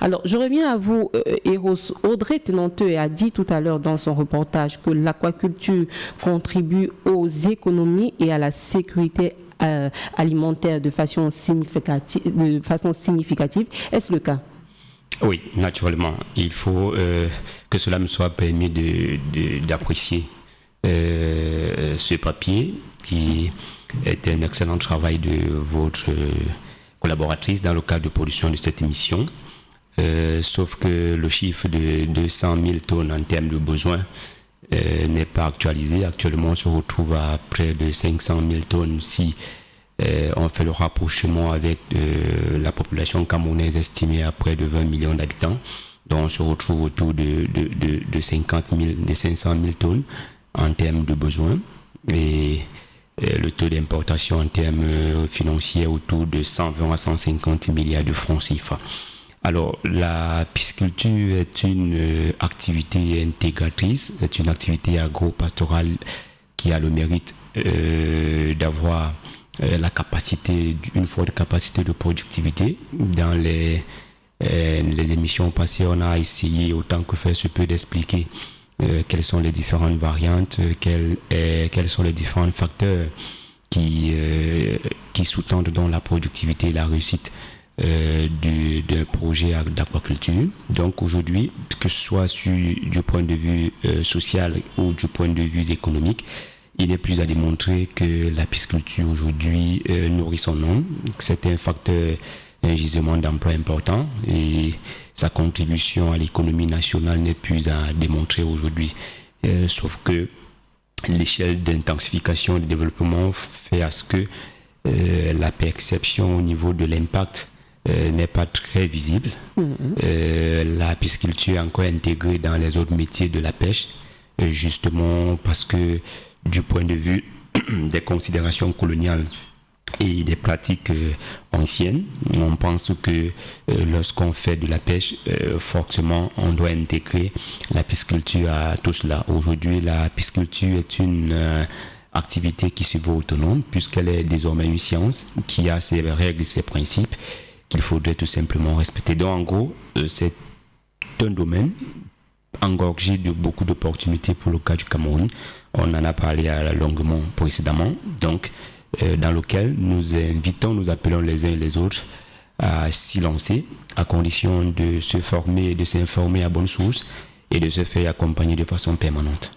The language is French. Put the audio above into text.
Alors, je reviens à vous, Eros. Audrey Tenanteux a dit tout à l'heure dans son reportage que l'aquaculture contribue aux économies et à la sécurité alimentaire de façon significative. Est-ce le cas? Oui, naturellement. Il faut que cela me soit permis d'apprécier ce papier qui est un excellent travail de votre collaboratrice dans le cadre de production de cette émission. Sauf que le chiffre de 200 000 tonnes en termes de besoins n'est pas actualisé. Actuellement, on se retrouve à près de 500 000 tonnes si on fait le rapprochement avec la population camerounaise estimée à près de 20 millions d'habitants. Donc on se retrouve autour de 500 000 tonnes en termes de besoins. Et le taux d'importation en termes financiers autour de 120 à 150 milliards de francs CFA. Alors, la pisciculture est une activité intégratrice, c'est une activité agro-pastorale qui a le mérite d'avoir une forte capacité de productivité. Dans les émissions passées, on a essayé autant que faire se peut d'expliquer quelles sont les différentes variantes, quels sont les différents facteurs qui sous-tendent dans la productivité et la réussite d'un projet d'aquaculture. Donc aujourd'hui, que ce soit du point de vue social ou du point de vue économique, il n'est plus à démontrer que la pisciculture aujourd'hui nourrit son nom. C'est un facteur, un gisement d'emploi important et sa contribution à l'économie nationale n'est plus à démontrer aujourd'hui. Sauf que l'échelle d'intensification et de développement fait à ce que la perception au niveau de l'impact n'est pas très visible. La pisciculture est encore intégrée dans les autres métiers de la pêche, justement parce que du point de vue des considérations coloniales et des pratiques anciennes, on pense que lorsqu'on fait de la pêche, forcément on doit intégrer la pisciculture à tout cela. Aujourd'hui, la pisciculture est une activité qui se veut autonome puisqu'elle est désormais une science qui a ses règles et ses principes qu'il faudrait tout simplement respecter. Donc en gros, c'est un domaine engorgé de beaucoup d'opportunités pour le cas du Cameroun. On en a parlé longuement précédemment, donc dans lequel nous appelons les uns et les autres à s'y lancer, à condition de se former et de s'informer à bonne source et de se faire accompagner de façon permanente.